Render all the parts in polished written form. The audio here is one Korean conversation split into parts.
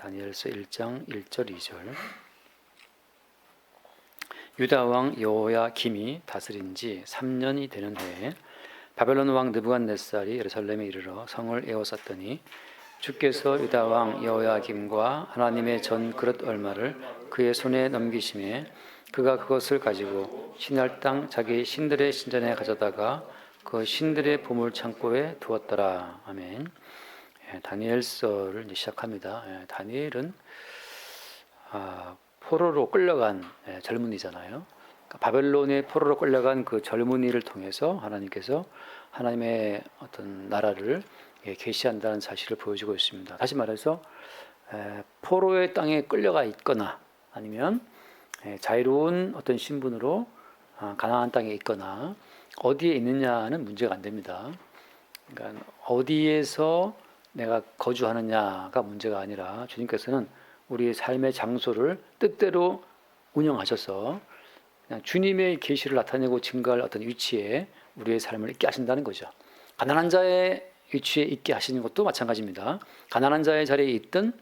다니엘서 1장 1절 2절. 유다 왕 여호야김이 다스린 지 3년이 되는 해에 바벨론 왕 느부갓네살이 예루살렘에 이르러 성을 에워쌌더니 주께서 유다 왕 여호야김과 하나님의 전 그릇 얼마를 그의 손에 넘기심에 그가 그것을 가지고 신할 땅 자기 신들의 신전에 가져다가 그 신들의 보물 창고에 두었더라. 아멘. 다니엘서를 시작합니다. 다니엘은 포로로 끌려간 젊은이잖아요. 그러니까 바벨론의 포로로 끌려간 그 젊은이를 통해서 하나님께서 하나님의 어떤 나라를 계시한다는 사실을 보여주고 있습니다. 다시 말해서 포로의 땅에 끌려가 있거나 아니면 자유로운 어떤 신분으로 가나안 땅에 있거나 어디에 있느냐는 문제가 안 됩니다. 그러니까 어디에서 내가 거주하느냐가 문제가 아니라 주님께서는 우리의 삶의 장소를 뜻대로 운영하셔서 그냥 주님의 계시를 나타내고 증거할 어떤 위치에 우리의 삶을 있게 하신다는 거죠. 가난한 자의 위치에 있게 하시는 것도 마찬가지입니다. 가난한 자의 자리에 있든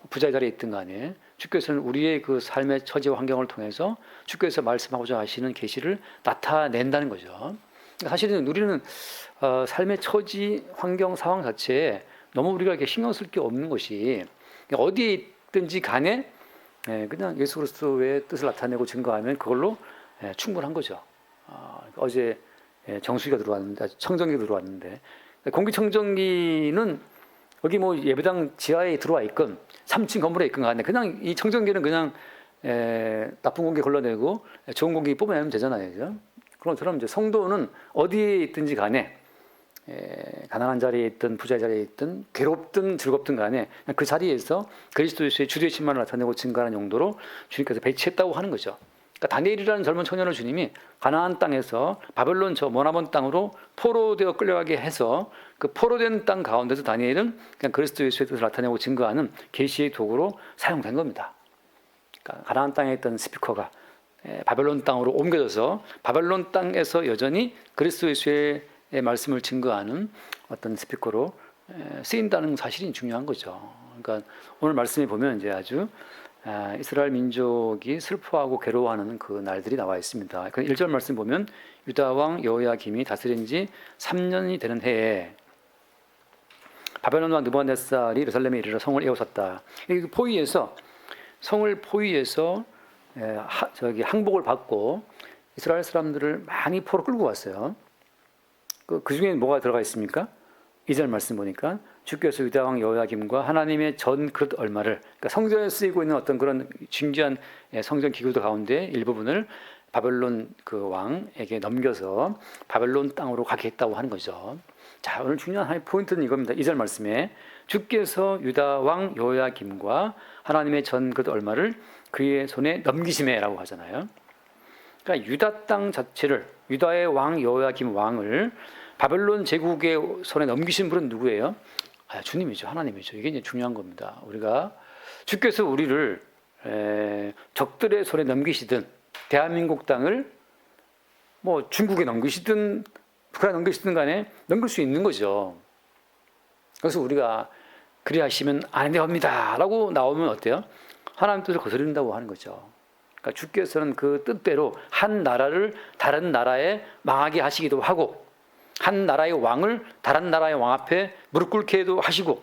부자의 자리에 있든 간에 주께서는 우리의 그 삶의 처지와 환경을 통해서 주께서 말씀하고자 하시는 계시를 나타낸다는 거죠. 사실은 우리는 삶의 처지, 환경, 상황 자체에 너무 우리가 이렇게 신경 쓸 게 없는 것이 어디에 있든지 간에 그냥 예수 그리스도의 뜻을 나타내고 증거하면 그걸로 충분한 거죠. 어제 정수기가 들어왔는데, 청정기가 들어왔는데, 공기청정기는 여기 뭐 예배당 지하에 들어와 있건 3층 건물에 있건 간에 그냥 이 청정기는 그냥 나쁜 공기 걸러내고 좋은 공기 뽑아내면 되잖아요. 그죠? 그런 것처럼 이제 성도는 어디에 있든지 간에 가난한 자리에 있든 부자의 자리에 있든 괴롭든 즐겁든 간에 그 자리에서 그리스도의 주되심만을 나타내고 증거하는 용도로 주님께서 배치했다고 하는 거죠. 그러니까 다니엘이라는 젊은 청년을 주님이 가나안 땅에서 바벨론 저 머나먼 땅으로 포로되어 끌려가게 해서 그 포로된 땅 가운데서 다니엘은 그냥 그리스도의 뜻을 나타내고 증거하는 계시의 도구로 사용된 겁니다. 그러니까 가나안 땅에 있던 스피커가 바벨론 땅으로 옮겨져서 바벨론 땅에서 여전히 그리스도 예수의 말씀을 증거하는 어떤 스피커로 쓰인다는 사실이 중요한 거죠. 그러니까 오늘 말씀에 보면 이제 아주 이스라엘 민족이 슬퍼하고 괴로워하는 그 날들이 나와 있습니다. 그 1절 말씀 보면 유다 왕 여호야김이 다스린 지 3년이 되는 해에 바벨론 왕 느부갓네살이 예루살렘에 이르러 성을 에워쌌다. 성을 포위해서 항복을 받고 이스라엘 사람들을 많이 포로 끌고 왔어요. 그 중에 뭐가 들어가 있습니까? 2절 말씀 보니까 주께서 유다 왕 여호야김과 하나님의 전 그릇 얼마를, 그러니까 성전에 쓰이고 있는 어떤 그런 중요한 성전 기구들 가운데 일부분을 바벨론 그 왕에게 넘겨서 바벨론 땅으로 가게 했다고 하는 거죠. 자, 오늘 중요한 하나의 포인트는 이겁니다. 2절 말씀에 주께서 유다 왕 여호야김과 하나님의 전 그릇 얼마를 그의 손에 넘기심에라고 하잖아요. 그러니까 유다 땅 자체를, 유다의 왕 여호야김 왕을 바벨론 제국의 손에 넘기신 분은 누구예요? 주님이죠. 하나님이죠. 이게 이제 중요한 겁니다. 주께서 우리를 적들의 손에 넘기시든 대한민국 땅을 뭐 중국에 넘기시든 북한에 넘기시든 간에 넘길 수 있는 거죠. 그래서 우리가 그리하시면 안 됩니다 라고 나오면 어때요? 하나님 뜻을 거스른다고 하는 거죠. 그러니까 주께서는 그 뜻대로 한 나라를 다른 나라에 망하게 하시기도 하고 한 나라의 왕을 다른 나라의 왕 앞에 무릎 꿇게도 하시고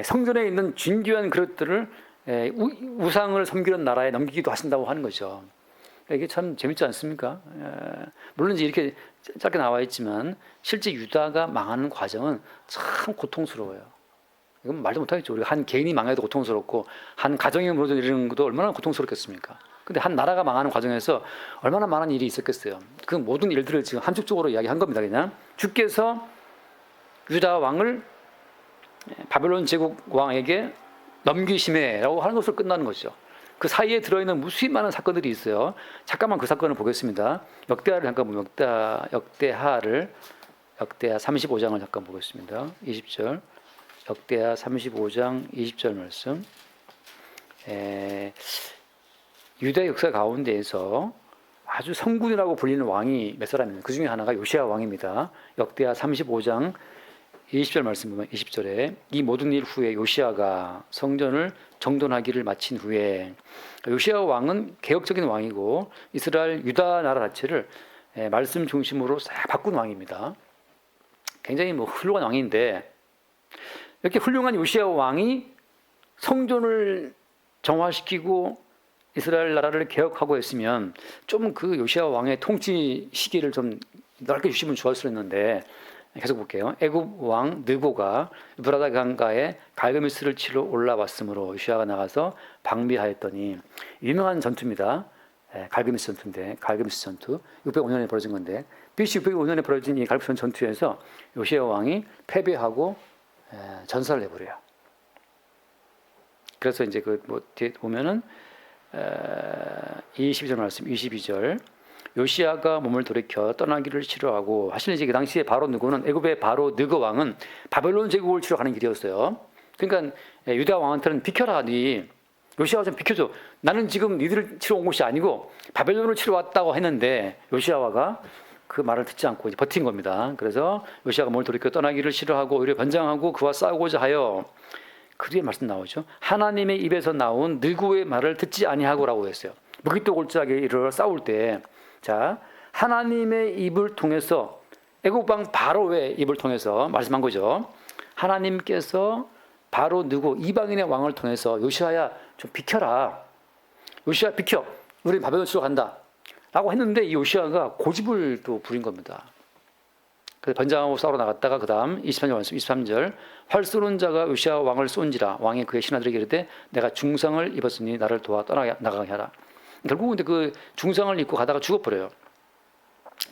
성전에 있는 진귀한 그릇들을 우상을 섬기는 나라에 넘기기도 하신다고 하는 거죠. 이게 참 재밌지 않습니까? 물론 이제 이렇게 짧게 나와 있지만 실제 유다가 망하는 과정은 참 고통스러워요. 이건 말도 못하겠죠. 우리가 한 개인이 망해도 고통스럽고 한 가정이 무너져 내리는 것도 얼마나 고통스럽겠습니까? 근데 한 나라가 망하는 과정에서 얼마나 많은 일이 있었겠어요. 그 모든 일들을 지금 함축적으로 이야기한 겁니다. 그냥 주께서 유다 왕을 바벨론 제국 왕에게 넘기심에라고 하는 것으로 끝나는 거죠. 그 사이에 들어있는 무수히 많은 사건들이 있어요. 잠깐만 그 사건을 보겠습니다. 역대하를 잠깐 보면 역대하 35장을 잠깐 보겠습니다. 20절 역대하 35장 20절 말씀. 유대 역사 가운데에서 아주 성군이라고 불리는 왕이 몇 사람입니다. 그 중에 하나가 요시야 왕입니다. 역대하 35장 20절 말씀 보면 20절에 이 모든 일 후에 요시야가 성전을 정돈하기를 마친 후에, 요시야 왕은 개혁적인 왕이고 이스라엘 유다 나라 자체를 말씀 중심으로 싹 바꾼 왕입니다. 굉장히 훌륭한 왕인데, 이렇게 훌륭한 요시야 왕이 성전을 정화시키고 이스라엘 나라를 개혁하고 했으면 좀 그 요시야 왕의 통치 시기를 좀 넓게 주시면 좋았을 했는데, 계속 볼게요. 애굽 왕 느고가 유브라다 강가에 갈그미스를 치러 올라왔으므로 요시야가 나가서 방비하였더니, 유명한 전투입니다. 갈그미스 전투인데, 갈그미스 전투 605년에 벌어진 건데, BC 605년에 벌어진 이 갈그미스 전투에서 요시야 왕이 패배하고 전사를 해버려요. 그래서 이제 뒤에 보면은 22절 말씀, 22절 요시야가 몸을 돌이켜 떠나기를 싫어하고, 사실 이제 그 당시에 바로 느고는, 애굽의 바로 느고 왕은 바벨론 제국을 치러 가는 길이었어요. 그러니까 유다 왕한테는 비켜라, 니 요시야 좀 비켜줘. 나는 지금 니들을 치러 온 것이 아니고 바벨론을 치러 왔다고 했는데, 요시야가 그 말을 듣지 않고 이제 버틴 겁니다. 그래서 요시야가 몸을 돌이켜 떠나기를 싫어하고 오히려 변장하고 그와 싸우고자 하여, 그 뒤에 말씀 나오죠. 하나님의 입에서 나온 느고의 말을 듣지 아니하고라고 했어요. 무기또 골짜기에 이르러 싸울 때, 자, 하나님의 입을 통해서, 애굽 왕 바로의 입을 통해서 말씀한 거죠. 하나님께서 바로 느고 이방인의 왕을 통해서 요시야야 좀 비켜라, 요시야 비켜, 우리 바벨론 치러 간다 라고 했는데, 이 요시야가 고집을 또 부린 겁니다. 그래서 변장하고 싸우러 나갔다가 그 다음 23절 말씀, 23절 활 쏘는 자가 요시야 왕을 쏜지라 왕이 그의 신하들에게 이르되 내가 중상을 입었으니 나를 도와 떠나가게 하라. 결국은 그 중상을 입고 가다가 죽어버려요.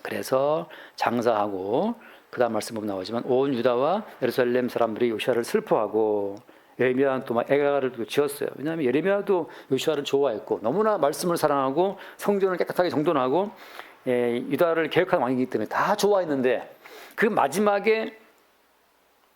그래서 장사하고, 그 다음 말씀 보면 나오지만 온 유다와 예루살렘 사람들이 요시야를 슬퍼하고, 예레미야는 또 애가를 지었어요. 왜냐하면 예레미야도 요시야를 좋아했고 너무나 말씀을 사랑하고 성전을 깨끗하게 정돈하고 유다를 개혁한 왕이기 때문에 다 좋아했는데, 그 마지막에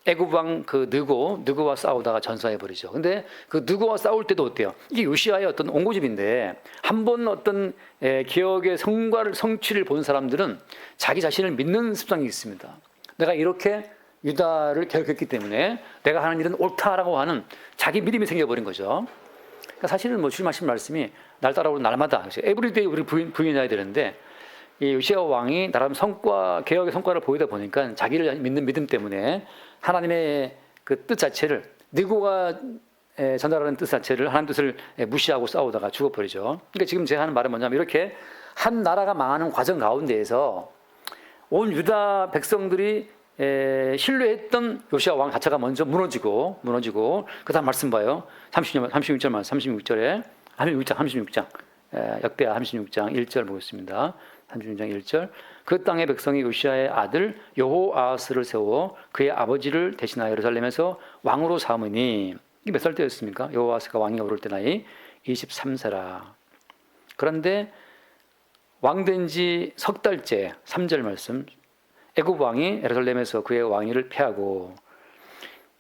애굽 왕 그 느고와 싸우다가 전사해버리죠. 근데 그 느고와 싸울 때도 어때요? 이게 요시야의 어떤 온고집인데, 한번 어떤 개혁의 성취를 본 사람들은 자기 자신을 믿는 습성이 있습니다. 내가 이렇게 유다를 개혁했기 때문에 내가 하는 일은 옳다라고 하는 자기 믿음이 생겨버린 거죠. 그러니까 사실은 주님 하신 말씀이 날 따라오는 날마다 에브리데이 우리 부인해야 되는데, 이 요시야 왕이 나름 개혁의 성과를 보이다 보니까 자기를 믿는 믿음 때문에 하나님의 그 뜻 자체를, 느고가 전달하는 뜻 자체를, 하나님 뜻을 무시하고 싸우다가 죽어버리죠. 그러니까 지금 제가 하는 말은 뭐냐면, 이렇게 한 나라가 망하는 과정 가운데에서 온 유다 백성들이 신뢰했던 요시야 왕 자체가 먼저 무너지고 그 다음 말씀 봐요. 36절에 36장 역대하 36장 1절 보겠습니다. 36장 1절 그 땅의 백성이 요시야의 아들 여호아하스를 세워 그의 아버지를 대신하여 예루살렘에서 왕으로 삼으니, 이게 몇 살 때였습니까? 여호아하스가 왕이 오를 때 나이 23세라. 그런데 왕된 지 석 달째 3절 말씀, 애굽 왕이 예루살렘에서 그의 왕위를 패하고,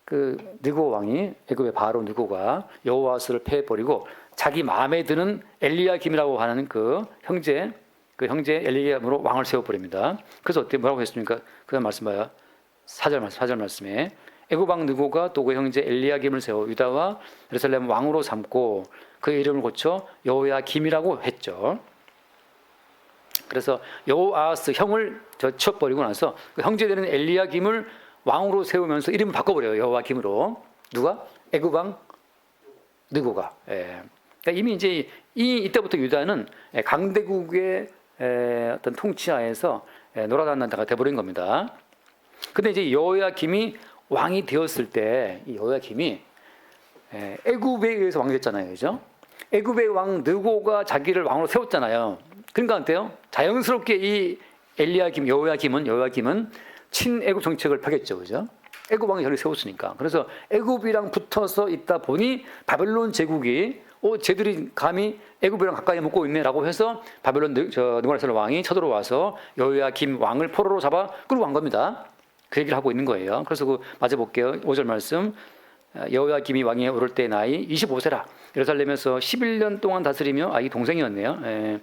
그 느고 왕이, 애굽의 바로 느고가 여호아하스를 패해버리고 자기 마음에 드는 엘리야김이라고 하는 그 형제 엘리야김으로 왕을 세워버립니다. 그래서 어떻게 뭐라고 했습니까? 그 다음 말씀 봐요. 4절 말씀에 애굽 왕 느고가 또 그 형제 엘리야김을 세워 유다와 예루살렘 왕으로 삼고 그의 이름을 고쳐 여호야김이라고 했죠. 그래서 여호아하스 형을 쳐버리고 나서 그 형제 되는 엘리야김을 왕으로 세우면서 이름을 바꿔버려요. 여호야김으로. 누가? 애굽 왕 느고가. 그러니까 이미 이제 이때부터 유다는 강대국의 어떤 통치하에서 놀아나는 데가 돼버린 겁니다. 근데 이제 여호야김이 왕이 되었을 때, 이 여호야김이 애굽에 의해서 왕이 됐잖아요, 그죠? 애굽의 왕 느고가 자기를 왕으로 세웠잖아요. 그러니까 어때요? 자연스럽게 이 여호야김은 친애굽 정책을 펴겠죠, 그죠? 애굽 왕이 저를 세웠으니까. 그래서 애굽이랑 붙어서 있다 보니 바벨론 제국이 쟤들이 감히 애굽이랑 가까이 묻고 있네라고 해서 바벨론 느부갓네살 왕이 쳐들어와서 여호야김 왕을 포로로 잡아 끌고 간 겁니다. 그 얘기를 하고 있는 거예요. 그래서 그 맞아 볼게요. 5절 말씀. 여호야김이 왕위에 오를 때 나이 25세라. 예루살렘에서 11년 동안 다스리며, 이 동생이었네요.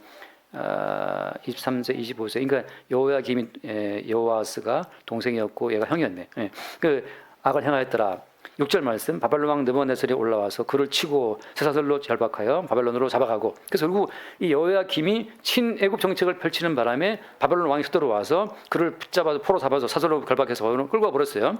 23세, 25세. 그러니까 여호야김이 여호아스가 동생이었고 얘가 형이었네. 예. 그 악을 행하였더라. 6절 말씀. 바벨론 왕 느부갓네살이 올라와서 그를 치고 쇠사슬로 결박하여 바벨론으로 잡아가고. 그래서 결국 이 여호야김이 친애굽 정책을 펼치는 바람에 바벨론 왕이 서들어와서 그를 붙잡아서 포로 잡아서 사슬로 결박해서 끌고 와버렸어요.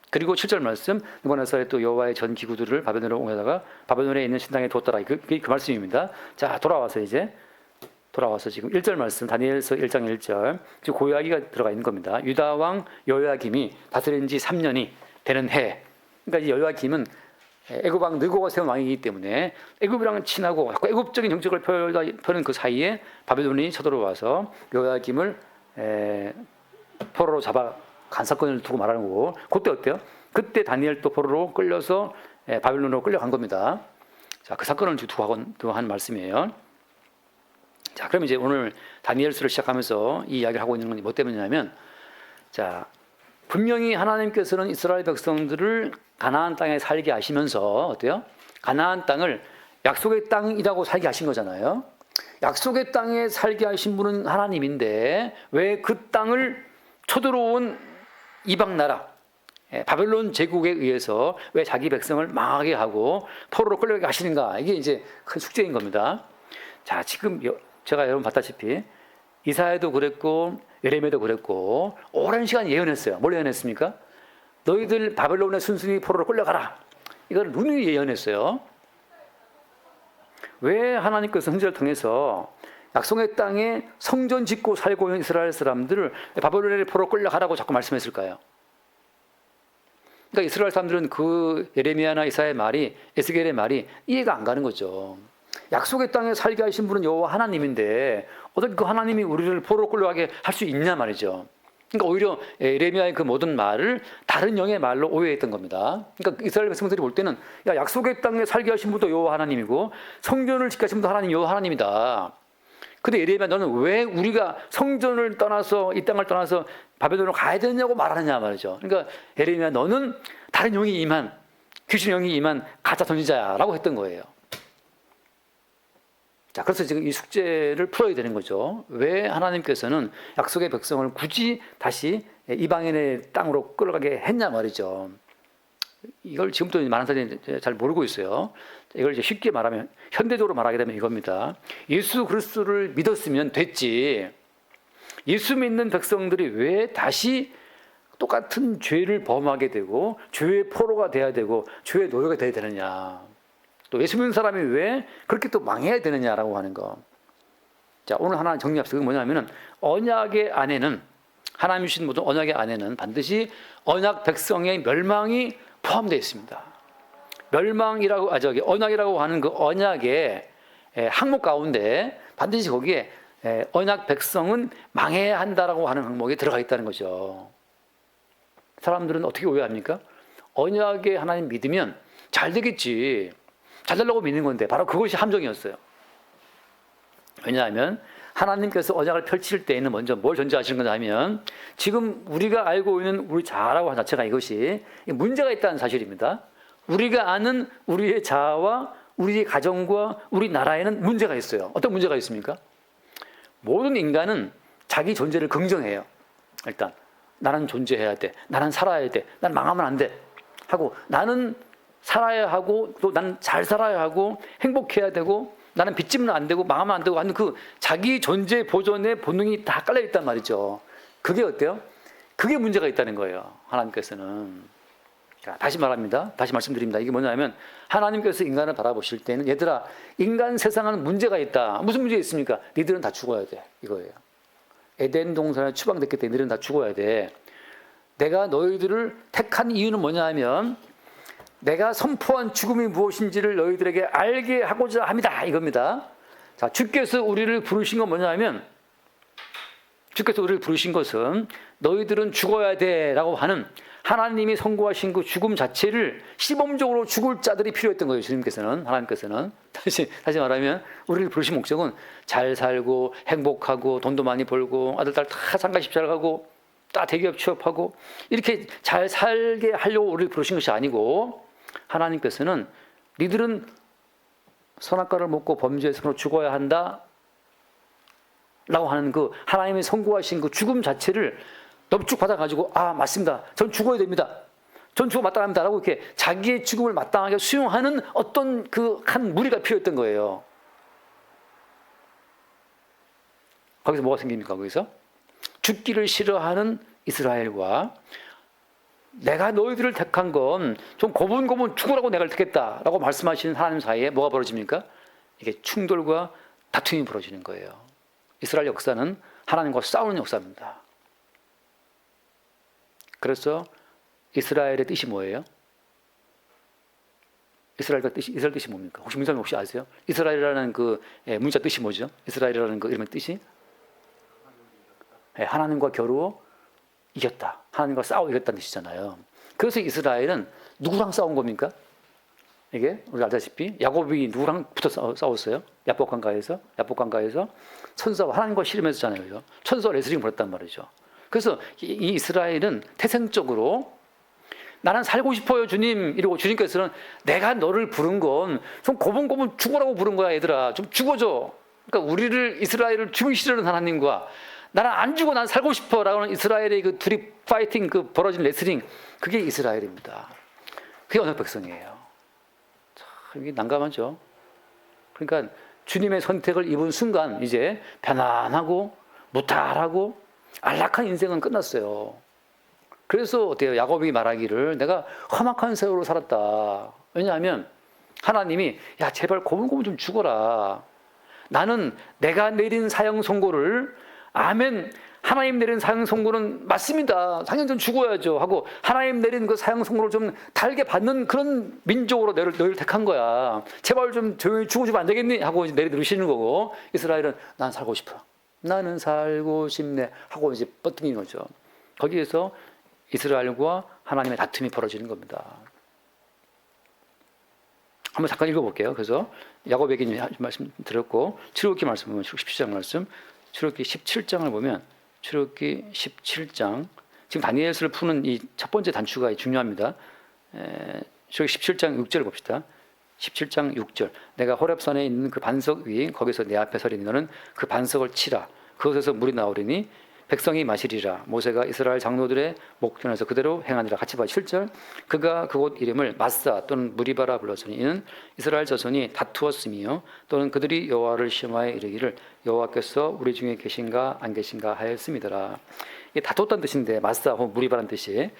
그리고 7절 말씀. 느부갓네살이 또 여호와의 전 기구들을 바벨론으로 옮겨다가 바벨론에 있는 신당에 뒀더라. 그 말씀입니다. 자, 돌아와서 지금 1절 말씀, 다니엘서 1장 1절, 지금 고이야기가 들어가 있는 겁니다. 유다 왕 여호야김이 다스린 지 3년이 되는 해. 그러니까 이 여호야김은 애굽 왕 느고가 세운 왕이기 때문에 애굽이랑은 친하고 애굽적인 정책을 펴는 그 사이에 바벨론이 쳐들어와서 여호야김을 포로로 잡아 간 사건을 두고 말하는 거고, 그때 어때요? 그때 다니엘도 포로로 끌려서 바벨론으로 끌려간 겁니다. 자, 그 사건을 두고 한 말씀이에요. 자, 그럼 이제 오늘 다니엘서를 시작하면서 이 이야기를 하고 있는 건 뭐 때문이냐면, 자, 분명히 하나님께서는 이스라엘 백성들을 가나안 땅에 살게 하시면서 어때요? 가나안 땅을 약속의 땅이라고 살게 하신 거잖아요. 약속의 땅에 살게 하신 분은 하나님인데 왜 그 땅을 쳐들어온 이방 나라 바벨론 제국에 의해서 왜 자기 백성을 망하게 하고 포로로 끌려가게 하시는가? 이게 이제 큰 숙제인 겁니다. 자, 지금 제가 여러분 봤다시피 이사야도 그랬고 예레미야도 그랬고 오랜 시간 예언했어요. 뭘 예언했습니까? 너희들 바벨론에 순순히 포로로 끌려가라. 이걸 누누이 예언했어요. 왜 하나님께서 선지자를 통해서 약속의 땅에 성전 짓고 살고 있는 이스라엘 사람들을 바벨론에 포로로 끌려가라고 자꾸 말씀했을까요? 그러니까 이스라엘 사람들은 그 예레미야나 이사야의 말이, 에스겔의 말이 이해가 안 가는 거죠. 약속의 땅에 살게 하신 분은 여호와 하나님인데 어떻게 그 하나님이 우리를 포로로 끌려가게 할 수 있냐 말이죠. 그러니까 오히려 예레미야의 그 모든 말을 다른 영의 말로 오해했던 겁니다. 그러니까 이스라엘 백성들이 볼 때는 야, 약속의 땅에 살게 하신 분도 여호와 하나님이고 성전을 짓게 하신 분도 하나님 여호와 하나님이다. 근데 예레미야 너는 왜 우리가 성전을 떠나서 이 땅을 떠나서 바벨론으로 가야 되느냐고 말하느냐 말이죠. 그러니까 예레미야 너는 다른 영이 임한, 귀신 영이 임한 가짜 선지자야라고 했던 거예요. 자, 그래서 지금 이 숙제를 풀어야 되는 거죠. 왜 하나님께서는 약속의 백성을 굳이 다시 이방인의 땅으로 끌어가게 했냐 말이죠. 이걸 지금도 많은 사람들이 잘 모르고 있어요. 이걸 이제 쉽게 말하면, 현대적으로 말하게 되면 이겁니다. 예수 그리스도를 믿었으면 됐지. 예수 믿는 백성들이 왜 다시 똑같은 죄를 범하게 되고 죄의 포로가 돼야 되고 죄의 노예가 돼야 되느냐. 또 예수 믿는 사람이 왜 그렇게 또 망해야 되느냐라고 하는 거. 자, 오늘 하나 정리합시다. 그게 뭐냐면은 언약의 안에는, 하나님 주신 모든 언약의 안에는 반드시 언약 백성의 멸망이 포함되어 있습니다. 언약이라고 하는 그 언약의 항목 가운데 반드시 거기에 언약 백성은 망해야 한다라고 하는 항목이 들어가 있다는 거죠. 사람들은 어떻게 오해합니까? 언약의 하나님 믿으면 잘 되겠지. 잘 되려고 믿는 건데 바로 그것이 함정이었어요. 왜냐하면 하나님께서 언약을 펼칠 때에는 먼저 뭘 전제하시는 거냐 하면 지금 우리가 알고 있는 우리 자아라고 하는 자체가 이것이 문제가 있다는 사실입니다. 우리가 아는 우리의 자아와 우리의 가정과 우리 나라에는 문제가 있어요. 어떤 문제가 있습니까? 모든 인간은 자기 존재를 긍정해요. 일단 나는 존재해야 돼. 나는 살아야 돼. 난 망하면 안 돼. 하고 나는 살아야 하고 또 난 잘 살아야 하고 행복해야 되고 나는 빚지면 안 되고 망하면 안 되고 하는 그 자기 존재 보존의 본능이 다 깔려 있단 말이죠. 그게 어때요? 그게 문제가 있다는 거예요. 하나님께서는. 자, 다시 말합니다. 다시 말씀드립니다. 이게 뭐냐면 하나님께서 인간을 바라보실 때는 얘들아 인간 세상은 문제가 있다. 무슨 문제가 있습니까? 니들은 다 죽어야 돼. 이거예요. 에덴 동산에 추방됐기 때문에 너희들은 다 죽어야 돼. 내가 너희들을 택한 이유는 뭐냐 하면 내가 선포한 죽음이 무엇인지를 너희들에게 알게 하고자 합니다. 이겁니다. 자, 주께서 우리를 부르신 건 뭐냐 하면 주께서 우리를 부르신 것은 너희들은 죽어야 돼 라고 하는 하나님이 선고하신 그 죽음 자체를 시범적으로 죽을 자들이 필요했던 거예요. 주님께서는, 하나님께서는. 다시 말하면 우리를 부르신 목적은 잘 살고 행복하고 돈도 많이 벌고 아들 딸 다 상가집 잘 가고 다 대기업 취업하고 이렇게 잘 살게 하려고 우리를 부르신 것이 아니고 하나님께서는 니들은 선악과를 먹고 범죄의 손으로 죽어야 한다. 라고 하는 그 하나님이 선고하신 그 죽음 자체를 넙죽 받아가지고 맞습니다. 전 죽어야 됩니다. 전 죽어 마땅합니다. 라고 이렇게 자기의 죽음을 마땅하게 수용하는 어떤 그 한 무리가 필요했던 거예요. 거기서 뭐가 생깁니까? 거기서 죽기를 싫어하는 이스라엘과 내가 너희들을 택한 건 좀 고분고분 죽으라고 내가 택했다라고 말씀하시는 하나님 사이에 뭐가 벌어집니까? 이게 충돌과 다툼이 벌어지는 거예요. 이스라엘 역사는 하나님과 싸우는 역사입니다. 그래서 이스라엘의 뜻이 뭐예요? 이스라엘 뜻이 뭡니까? 혹시 문자님 혹시 아세요? 이스라엘이라는 그 문자 뜻이 뭐죠? 이스라엘이라는 그 이름의 뜻이 하나님과 겨루어 이겼다. 하나님과 싸워 이겼다는 뜻이잖아요. 그래서 이스라엘은 누구랑 싸운 겁니까? 이게 우리 알다시피 야곱이 누구랑 붙어 싸웠어요? 야복강가에서 천사와 하나님과 씨름했잖아요. 천사와 레슬링 벌였단 말이죠. 그래서 이 이스라엘은 태생적으로 나는 살고 싶어요 주님 이러고 주님께서는 내가 너를 부른 건 좀 고분고분 죽으라고 부른 거야 얘들아 좀 죽어줘. 그러니까 우리를 이스라엘을 죽이시려는 하나님과 나는 안 죽어 난 살고 싶어 라고 하는 이스라엘의 그 둘이 파이팅 그 벌어진 레슬링 그게 이스라엘입니다. 그게 언약 백성이에요. 참 이게 난감하죠. 그러니까 주님의 선택을 입은 순간 이제 편안하고 무탈하고 안락한 인생은 끝났어요. 그래서 어때요? 야곱이 말하기를 내가 험악한 세월로 살았다. 왜냐하면 하나님이 야 제발 고분고분 좀 죽어라. 나는 내가 내린 사형 선고를 아멘 하나님 내린 사형 선고는 맞습니다. 상형 좀 죽어야죠 하고 하나님 내린 그 사형 선고를 좀 달게 받는 그런 민족으로 너희를 택한 거야. 제발 좀 조용히 죽어주면 안 되겠니? 하고 이제 내려놓으시는 거고 이스라엘은 난 살고 싶어. 나는 살고 싶네 하고 이제 뻗드는 거죠. 거기에서 이스라엘과 하나님의 다툼이 벌어지는 겁니다. 한번 잠깐 읽어볼게요. 그래서 야곱에게 말씀 드렸고 출애굽기 말씀 보면 출애굽기 17장 말씀 출애굽기 17장을 보면 출애굽기 17장 지금 다니엘서를 푸는 이 첫 번째 단추가 중요합니다. 출애굽기 17장 6절을 봅시다. 17장 6절 내가 호렙산에 있는 그 반석 위 거기서 내 앞에 서리니 너는 그 반석을 치라. 그것에서 물이 나오리니 백성이 마시리라. 모세가 이스라엘 장로들의 목전에서 그대로 행하니라. 같이 봐. 7절 그가 그곳 이름을 마사 또는 무리바라 불렀으니 이는 이스라엘 자손이 다투었으며 또는 그들이 여호와를 시험하여 이르기를 여호와께서 우리 중에 계신가 안 계신가 하였음이더라. 이게 다투었다는 뜻인데 마사 혹은 무리바라는 뜻이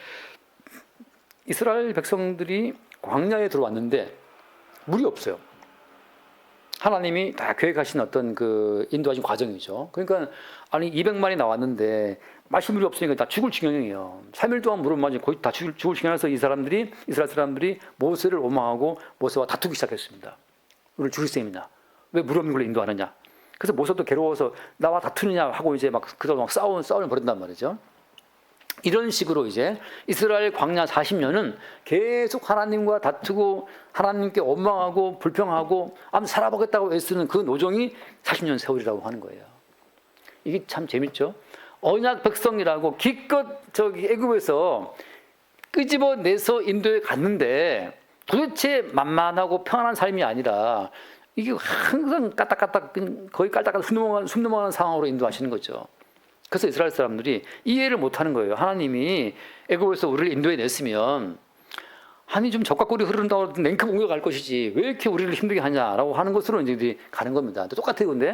이스라엘 백성들이 광야에 들어왔는데 물이 없어요. 하나님이 다 계획하신 어떤 그 인도하신 과정이죠. 그러니까 아니 200만이 나왔는데 마실 물이 없으니까 다 죽을 지경이에요. 3일 동안 물을 마시 거의 다 죽을 지경에서 이스라엘 사람들이 모세를 원망하고 모세와 다투기 시작했습니다. 우리를 죽일 셈이냐? 왜 물 없는 걸 인도하느냐? 그래서 모세도 괴로워서 나와 다투느냐 하고 이제 막 그동안 막 싸움을 벌인단 말이죠. 이런 식으로 이제 이스라엘 광야 40년은 계속 하나님과 다투고 하나님께 원망하고 불평하고 아무튼 살아보겠다고 애쓰는 그 노정이 40년 세월이라고 하는 거예요. 이게 참 재밌죠. 언약 백성이라고 기껏 저기 애굽에서 끄집어내서 인도에 갔는데 도대체 만만하고 평안한 삶이 아니라 이게 항상 까딱까딱 거의 깔딱깔딱 숨 넘어가는 상황으로 인도하시는 거죠. 그래서 이스라엘 사람들이 이해를 못하는 거예요. 하나님이 애굽에서 우리를 인도해 냈으면 아니 좀 적과 꿀이 흐른다고 냉큼 옮겨갈 것이지 왜 이렇게 우리를 힘들게 하냐라고 하는 것으로 이제 가는 겁니다. 똑같아요. 근데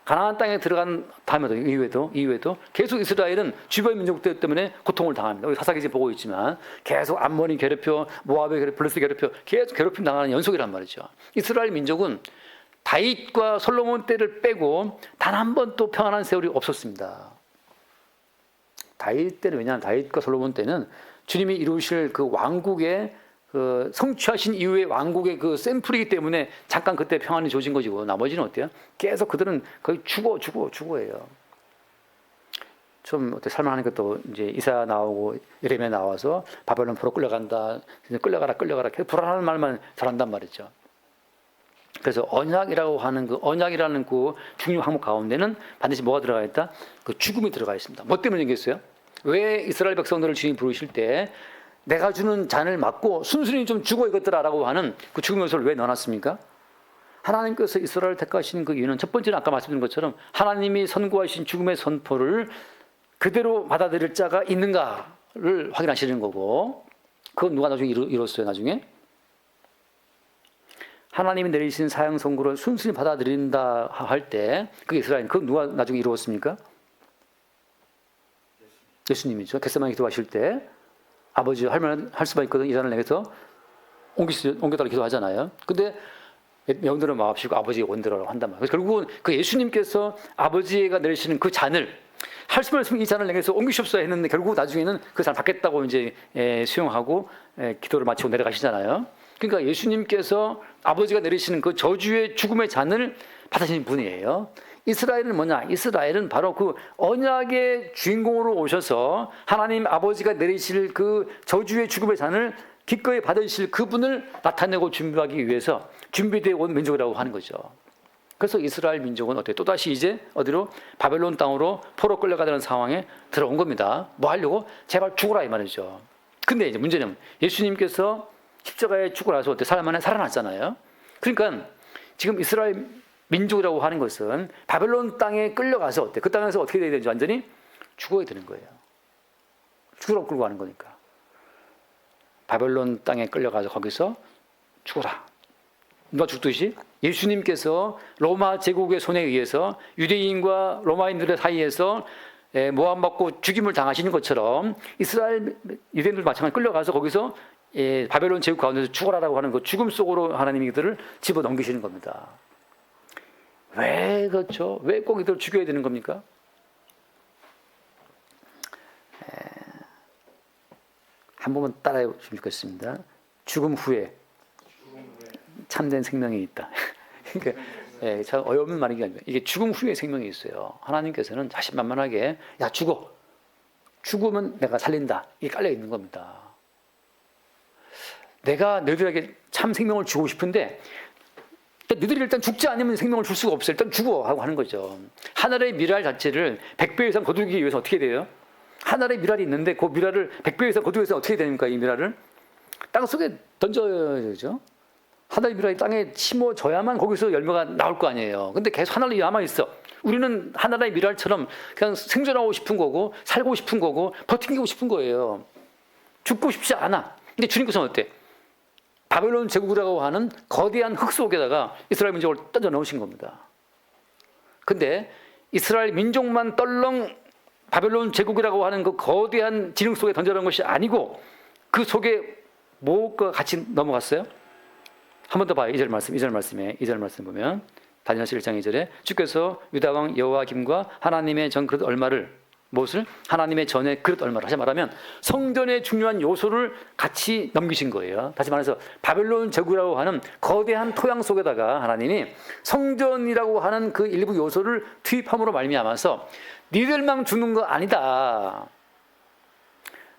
가나안 땅에 들어간 다음에도 이후에도 계속 이스라엘은 주변 민족들 때문에 고통을 당합니다. 우리 사사기지 보고 있지만 계속 암몬이 괴롭혀 모압의 괴롭혀 블레스 괴롭혀 계속 괴롭힘 당하는 연속이란 말이죠. 이스라엘 민족은 다윗과 솔로몬 때를 빼고 단 한 번도 평안한 세월이 없었습니다. 다윗 때는 왜냐하면 다윗과 솔로몬 때는 주님이 이루실 그 왕국의 그 성취하신 이후의 왕국의 그 샘플이기 때문에 잠깐 그때 평안이 주어진 것이고 나머지는 어때요? 계속 그들은 거의 죽어예요. 좀 어때 살만하니까 또 이제 이사야 나오고 예레미야 나와서 바벨론 포로 끌려간다. 끌려가라 계속 불안한 말만 잘한단 말이죠. 그래서 언약이라는 그 중요 항목 가운데는 반드시 뭐가 들어가 있다? 그 죽음이 들어가 있습니다. 뭐 때문이겠어요? 왜 이스라엘 백성들을 주님 부르실 때 내가 주는 잔을 맞고 순순히 좀 죽어 이것들아라고 하는 그 죽음 요소를 왜 넣어놨습니까? 하나님께서 이스라엘을 택하신 그 이유는 첫 번째는 아까 말씀드린 것처럼 하나님이 선고하신 죽음의 선포를 그대로 받아들일 자가 있는가를 확인하시는 거고, 그건 누가 나중에 이뤘어요? 나중에 하나님이 내리신 사형 선고를 순순히 받아들인다 할 때 그게 이스라엘, 그건 누가 나중에 이루었습니까? 예수님이죠. 겟세마네 기도하실 때 아버지 할 수만 있거든 이 잔을 내게서 옮겨달라고 기도하잖아요. 근데 명들은 마옵시고 아버지의 원대로라고 한단 말이에요. 그래서 결국은 그 예수님께서 아버지가 내리시는 그 잔을 할 수만 있으면 이 잔을 내게서 옮기시옵소서 했는데 결국 나중에는 그 잔 받겠다고 이제 수용하고 기도를 마치고 내려가시잖아요. 그러니까 예수님께서 아버지가 내리시는 그 저주의 죽음의 잔을 받으신 분이에요. 이스라엘은 뭐냐? 이스라엘은 바로 그 언약의 주인공으로 오셔서 하나님 아버지가 내리실 그 저주의 죽음의 잔을 기꺼이 받으실 그분을 나타내고 준비하기 위해서 준비되어 온 민족이라고 하는 거죠. 그래서 이스라엘 민족은 어때요? 또다시 이제 어디로? 바벨론 땅으로 포로 끌려가는 상황에 들어온 겁니다. 뭐 하려고? 제발 죽어라 이 말이죠. 근데 이제 문제는 예수님께서 십자가에 죽고 나서 어때? 사람 안에 살아났잖아요. 그러니까 지금 이스라엘 민족이라고 하는 것은 바벨론 땅에 끌려가서 어때? 그 땅에서 어떻게 돼야 되는지 완전히 죽어야 되는 거예요. 죽으라고 끌고 가는 거니까. 바벨론 땅에 끌려가서 거기서 죽어라. 누가 죽듯이 예수님께서 로마 제국의 손에 의해서 유대인과 로마인들의 사이에서 모함받고 죽임을 당하시는 것처럼 이스라엘 유대인들 마찬가지로 끌려가서 거기서 바벨론 제국 가운데서 죽어라라고 하는 그 죽음 속으로 하나님이 이들을 집어넘기시는 겁니다. 왜 그렇죠? 왜 꼭 이들을 죽여야 되는 겁니까? 한 번만 따라해 주시면 좋겠습니다. 죽음 후에 참된 생명이 있다. 그러니까 참 어이없는 말이 아니라 이게 죽음 후에 생명이 있어요. 하나님께서는 자신만만하게 야 죽어. 죽으면 내가 살린다. 이게 깔려 있는 겁니다. 내가 너희들에게 참 생명을 주고 싶은데 너희들이 일단 죽지 않으면 생명을 줄 수가 없어요. 일단 죽어 하고 하는 거죠. 하늘의 미랄 자체를 100배 이상 거두기 위해서 어떻게 돼요? 하늘의 미랄이 있는데 그 미랄을 100배 이상 거두기 위해서 어떻게 됩니까? 이 미랄을 땅 속에 던져야 되죠. 하늘의 미랄이 땅에 심어져야만 거기서 열매가 나올 거 아니에요. 근데 계속 하늘에 남아 있어. 우리는 하늘의 미랄처럼 그냥 생존하고 싶은 거고 살고 싶은 거고 버티고 싶은 거예요. 죽고 싶지 않아. 근데 주님께서는 어때? 바벨론 제국이라고 하는 거대한 흙 속에다가 이스라엘 민족을 던져 넣으신 겁니다. 근데 이스라엘 민족만 떨렁 바벨론 제국이라고 하는 그 거대한 진흙 속에 던져 넣은 것이 아니고 그 속에 뭐가 같이 넘어갔어요? 한 번 더 봐요. 2절 말씀 보면 다니엘서 1장 2절에 주께서 유다 왕 여호야김과 하나님의 전 그릇 얼마를 무엇을? 하나님의 전의 그릇 얼마를 다시 말하면 성전의 중요한 요소를 같이 넘기신 거예요. 다시 말해서 바벨론 제국이라고 하는 거대한 토양 속에다가 하나님이 성전이라고 하는 그 일부 요소를 투입함으로 말미암아서 니들만 죽는 거 아니다.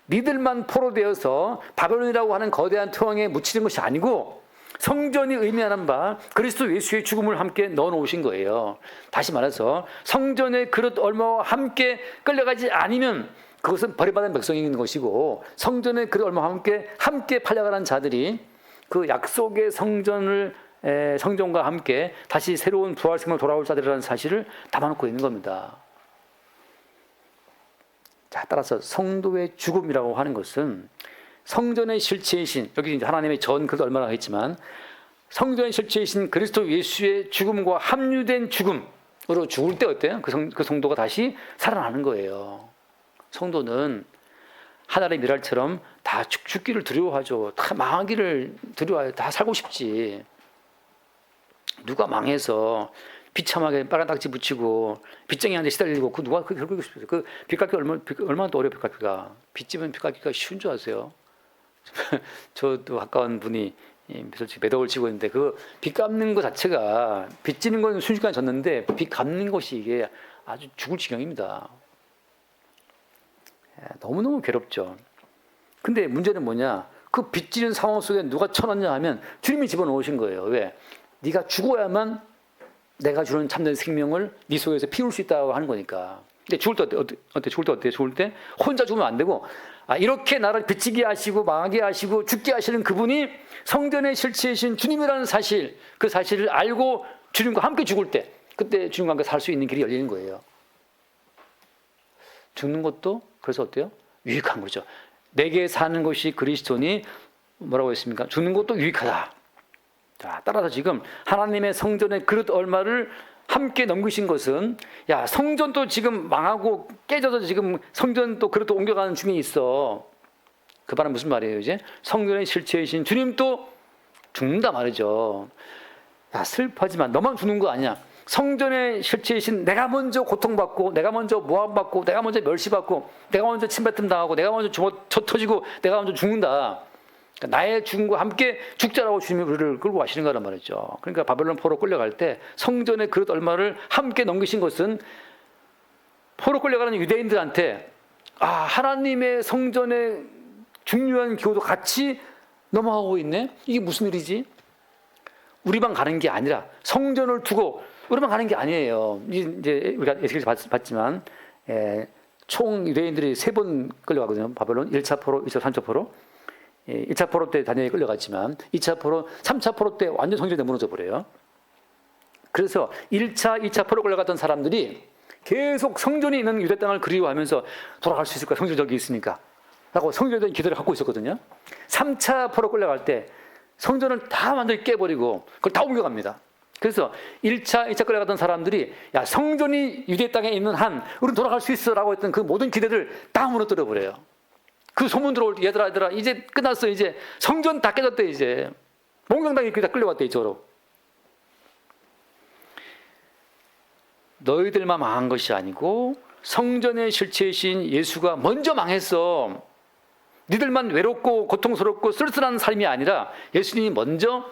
니들만 포로되어서 바벨론이라고 하는 거대한 토양에 묻히는 것이 아니고 성전이 의미하는 바 그리스도 예수의 죽음을 함께 넣어놓으신 거예요. 다시 말해서 성전의 그릇 얼마와 함께 끌려가지 않으면 그것은 버림받은 백성인 것이고 성전의 그릇 얼마와 함께 팔려가는 자들이 그 약속의 성전과 함께 다시 새로운 부활 생명 돌아올 자들이라는 사실을 담아놓고 있는 겁니다. 자, 따라서 성도의 죽음이라고 하는 것은 성전의 실체이신, 여기 이제 하나님의 전 그릇 얼마나 했지만 성전의 실체이신 그리스도 예수의 죽음과 합류된 죽음으로 죽을 때 어때요? 그 성도가 다시 살아나는 거예요. 성도는 하늘의 미랄처럼 다 죽기를 두려워하죠. 다 망하기를 두려워해요. 다 살고 싶지. 누가 망해서 비참하게 빨간 딱지 붙이고 빚쟁이한테 시달리고 그 누가 그렇게 겪고 싶어요. 그 빚 갚기 얼마나 또 어려워. 빚 갚기가. 빚지면 빚 갚기가 쉬운 줄 아세요? 저도 가까운 분이 솔직히 매덕을 치고 있는데 그 빚 갚는 것 자체가 빚지는 건 순식간에 졌는데 빚 갚는 것이 이게 아주 죽을 지경입니다. 너무너무 괴롭죠. 근데 문제는 뭐냐? 그 빚지는 상황 속에 누가 쳐넣냐 하면 주님이 집어넣으신 거예요. 왜? 네가 죽어야만 내가 주는 참된 생명을 네 속에서 피울 수 있다고 하는 거니까. 근데 죽을 때 어때? 죽을 때 혼자 죽으면 안 되고 이렇게 나를 비치게 하시고 망하게 하시고 죽게 하시는 그분이 성전의 실체이신 주님이라는 사실, 그 사실을 알고 주님과 함께 죽을 때, 그때 주님과 함께 살 수 있는 길이 열리는 거예요. 죽는 것도 그래서 어때요? 유익한 거죠. 내게 사는 것이 그리스도니 뭐라고 했습니까? 죽는 것도 유익하다. 자, 따라서 지금 하나님의 성전의 그릇 얼마를 함께 넘기신 것은, 야, 성전도 지금 망하고 깨져서 지금 성전도 그릇도 옮겨가는 중에 있어. 그 말은 무슨 말이에요? 이제 성전의 실체이신 주님도 죽는다 말이죠. 야, 슬퍼하지만 너만 죽는 거 아니야. 성전의 실체이신 내가 먼저 고통받고, 내가 먼저 모함받고, 내가 먼저 멸시받고, 내가 먼저 침뱉음 당하고, 내가 먼저 저 터지고, 내가 먼저 죽는다. 그러니까 나의 죽음과 함께 죽자라고 주님이 우리를 끌고 가시는 거란 말이죠. 그러니까 바벨론 포로 끌려갈 때 성전의 그릇 얼마를 함께 넘기신 것은 포로 끌려가는 유대인들한테 하나님의 성전의 중요한 기호도 같이 넘어가고 있네? 이게 무슨 일이지? 우리만 가는 게 아니라 성전을 두고 우리만 가는 게 아니에요. 이제 우리가 에스겔에서 봤지만 총 유대인들이 3번 끌려가거든요. 바벨론 1차 포로, 2차, 3차 포로. 1차 포로 때 다니엘이 끌려갔지만 2차 포로, 3차 포로 때 완전 성전이 무너져 버려요. 그래서 1차, 2차 포로 끌려갔던 사람들이 계속 성전이 있는 유대 땅을 그리워하면서 돌아갈 수 있을까? 성전이 저기 있으니까 라고 성전에 대한 기대를 갖고 있었거든요. 3차 포로 끌려갈 때 성전을 다 완전히 깨버리고 그걸 다 옮겨갑니다. 그래서 1차, 2차 끌려갔던 사람들이 야, 성전이 유대 땅에 있는 한 우리는 돌아갈 수 있어 라고 했던 그 모든 기대를 다 무너뜨려 버려요. 그 소문 들어올 때 얘들아 이제 끝났어. 이제 성전 다 깨졌대. 이제 몽경당이 다 끌려왔대. 이쪽으로. 너희들만 망한 것이 아니고 성전의 실체이신 예수가 먼저 망했어. 니들만 외롭고 고통스럽고 쓸쓸한 삶이 아니라 예수님이 먼저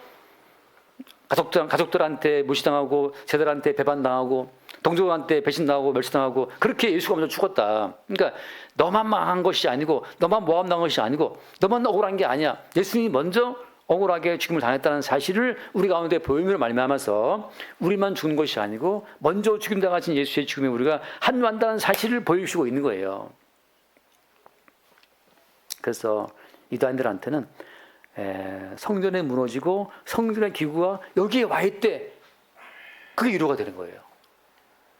가족들한테 무시당하고 제들한테 배반당하고 동족한테 배신당하고 멸시당하고 그렇게 예수가 먼저 죽었다. 그러니까 너만 망한 것이 아니고 너만 모함당한 것이 아니고 너만 억울한 게 아니야. 예수님이 먼저 억울하게 죽음을 당했다는 사실을 우리 가운데 보임으로 말미암아서 우리만 죽은 것이 아니고 먼저 죽임당하신 예수의 죽음에 우리가 한류한다는 사실을 보여주시고 있는 거예요. 그래서 이단들한테는 성전에 무너지고 성전의 기구가 여기에 와 있대. 그게 위로가 되는 거예요.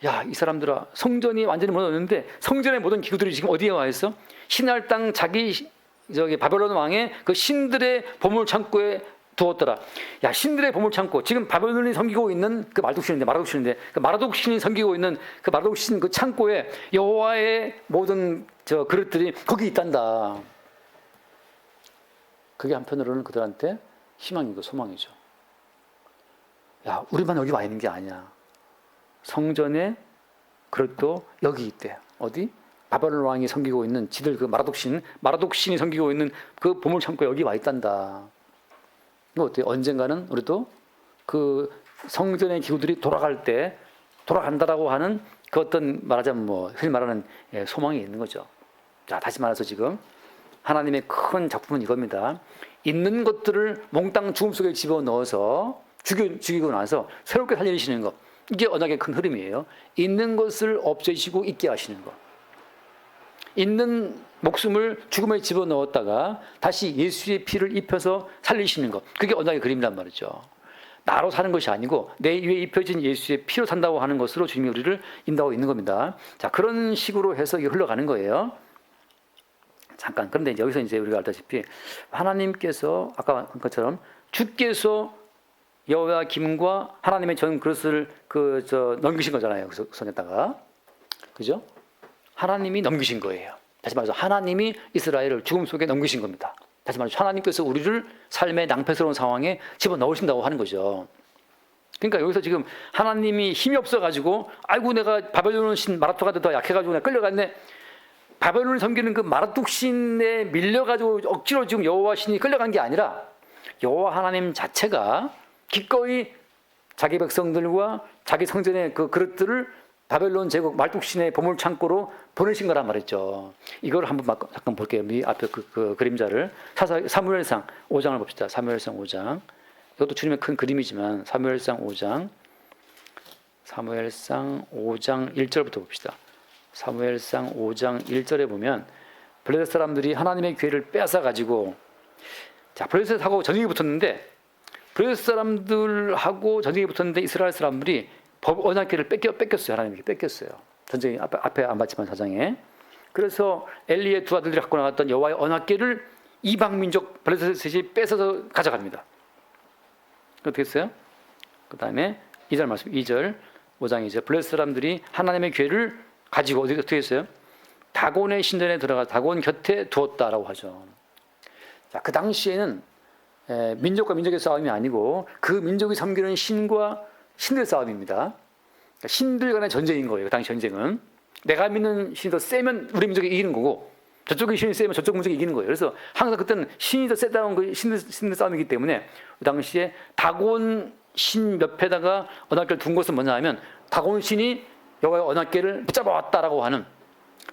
야, 이 사람들아, 성전이 완전히 무너졌는데 성전의 모든 기구들이 지금 어디에 와 있어? 신할 땅 바벨론 왕의 그 신들의 보물 창고에 두었더라. 야, 신들의 보물 창고. 지금 바벨론이 섬기고 있는 그 마르독신인데 그 마르독신이 섬기고 있는 그 마르독신 그 창고에 여호와의 모든 그릇들이 거기 있단다. 그게 한편으로는 그들한테 희망이고 소망이죠. 야, 우리만 여기 와 있는 게 아니야. 성전에 그릇도 여기 있대. 어디? 바벨론 왕이 섬기고 있는 지들 그 마라독신이 섬기고 있는 그 보물 창고에 여기 와 있단다. 이거 어때요? 언젠가는 우리도 그 성전의 기구들이 돌아갈 때 돌아간다라고 하는 그 어떤 말하자면 흔히 말하는 소망이 있는 거죠. 자, 다시 말해서 지금 하나님의 큰 작품은 이겁니다. 있는 것들을 몽땅 죽음 속에 집어넣어서 죽이고 나서 새롭게 살리시는 것. 이게 언약의 큰 흐름이에요. 있는 것을 없애시고 있게 하시는 것. 있는 목숨을 죽음에 집어넣었다가 다시 예수의 피를 입혀서 살리시는 것. 그게 언약의 그림이란 말이죠. 나로 사는 것이 아니고 내 위에 입혀진 예수의 피로 산다고 하는 것으로 주님이 우리를 인도하고 있는 겁니다. 자, 그런 식으로 해서 이게 흘러가는 거예요. 잠깐. 그런데 여기서 이제 우리가 알다시피 하나님께서 아까 한 것처럼 주께서 여호와 김과 하나님의 전 그릇을 넘기신 거잖아요. 그 손에다가. 그죠? 하나님이 넘기신 거예요. 다시 말해서 하나님이 이스라엘을 죽음 속에 넘기신 겁니다. 다시 말해서 하나님께서 우리를 삶의 낭패스러운 상황에 집어넣으신다고 하는 거죠. 그러니까 여기서 지금 하나님이 힘이 없어가지고 아이고 내가 바벨론 신 마라토가 더 약해가지고 내가 끌려갔네. 바벨론을 섬기는 그 마르둑 신에 밀려가지고 억지로 지금 여호와 신이 끌려간 게 아니라 여호와 하나님 자체가 기꺼이 자기 백성들과 자기 성전의 그 그릇들을 바벨론 제국 마르둑 신의 보물 창고로 보내신 거란 말이죠. 이걸 한번 잠깐 볼게요. 이 앞에 그 그림자를 사무엘상 5장을 봅시다. 사무엘상 5장. 이것도 주님의 큰 그림이지만 사무엘상 5장 1절부터 봅시다. 사무엘상 5장 1절에 보면 블레셋 사람들이 하나님의 기회를 빼앗아 가지고 자, 블레셋하고 전쟁이 붙었는데 블레셋 사람들하고 전쟁이 붙었는데 이스라엘 사람들이 언약궤를 뺏겼어요. 하나님께 뺏겼어요. 전쟁이 앞에 안 봤지만 4장에. 그래서 엘리의 두 아들들이 갖고 나갔던 여호와의 언약궤를 이방 민족 블레셋이 뺏어서 가져갑니다. 어떻게 했어요? 그 다음에 2절 말씀, 2절 5장 2절 블레셋 사람들이 하나님의 궤를 가지고 어떻게 했어요? 다곤의 신전에 들어가 다곤 곁에 두었다라고 하죠. 자, 그 당시에는 민족과 민족의 싸움이 아니고 그 민족이 섬기는 신과 신들의 싸움입니다. 그러니까 신들 간의 전쟁인 거예요. 그 당시 전쟁은 내가 믿는 신이 더 세면 우리 민족이 이기는 거고 저쪽의 신이 세면 저쪽 민족이 이기는 거예요. 그래서 항상 그때는 신이 더 세다는 그 신들 싸움이기 때문에 그 당시에 다곤 신 옆에다가 언약궤를 둔 것은 뭐냐 하면 다곤 신이 여호와의 언약궤를 붙잡아 왔다라고 하는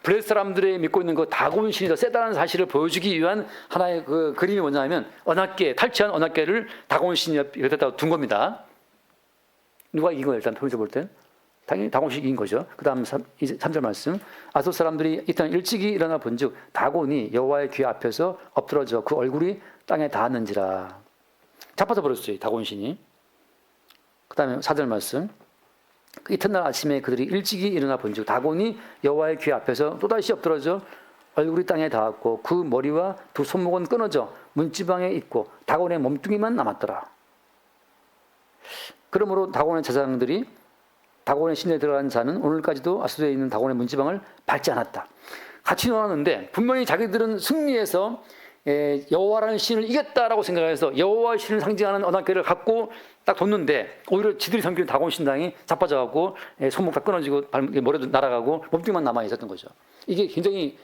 블레셋 사람들이 믿고 있는 그 다곤 신이 더 세다는 사실을 보여주기 위한 하나의 그 그림이 뭐냐 하면 언약궤, 탈취한 언약궤를 다곤 신이 옆에다 둔 겁니다. 누가 이긴 거예요? 일단 표에서 볼 때 당연히 다곤 신이 이긴 거죠. 그 다음 3절 말씀 아소 사람들이 이튿 일찍이 일어나 본즉 다곤이 여호와의 귀 앞에서 엎드러져 그 얼굴이 땅에 닿았는지라. 자빠져 버렸어요. 다곤 신이. 그 다음에 4절 말씀 이튿날 아침에 그들이 일찍이 일어나 본즉 다곤이 여호와의 귀 앞에서 또다시 엎드러져 얼굴이 땅에 닿았고 그 머리와 두 손목은 끊어져 문지방에 있고 다곤의 몸뚱이만 남았더라. 그러므로 다곤의 제사장들이 다곤의 신에 들어간 자는 오늘까지도 아수르에 있는 다곤의 문지방을 밟지 않았다. 같이 놀았는데 분명히 자기들은 승리해서 여호와라는 신을 이겼다라고 생각해서 여호와의 신을 상징하는 언약궤를 갖고 딱 뒀는데 오히려 지들이 섬기는 다곤 신당이 자빠져갖고 손목 다 끊어지고 머리도 날아가고 몸뚱이만 남아 있었던 거죠. 이게 굉장히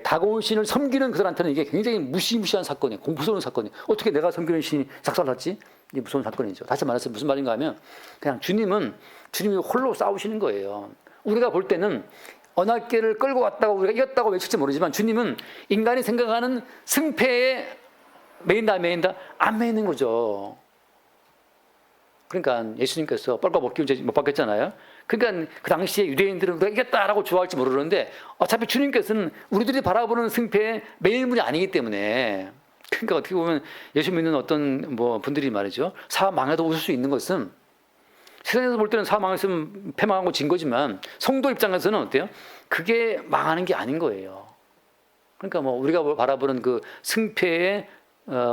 다곤 신을 섬기는 그들한테는 이게 굉장히 무시무시한 사건이에요. 공포스러운 사건이에요. 어떻게 내가 섬기는 신이 작살났지? 이게 무서운 사건이죠. 다시 말해서 무슨 말인가 하면 그냥 주님이 홀로 싸우시는 거예요. 우리가 볼 때는 언약궤를 끌고 왔다고 우리가 이겼다고 외칠지 모르지만 주님은 인간이 생각하는 승패에 매인다 안 매이는 거죠. 그러니까 예수님께서 뻘과 먹기 못 받겠잖아요. 그러니까 그 당시에 유대인들은 우리가 이겼다라고 좋아할지 모르는데 어차피 주님께서는 우리들이 바라보는 승패에 매일 분이 아니기 때문에 그러니까 어떻게 보면 예수 믿는 어떤 분들이 말이죠. 사람 망해도 웃을 수 있는 것은 세상에서 볼 때는 사람 망했으면 패망하고 진 거지만 성도 입장에서는 어때요? 그게 망하는 게 아닌 거예요. 그러니까 우리가 바라보는 그 승패의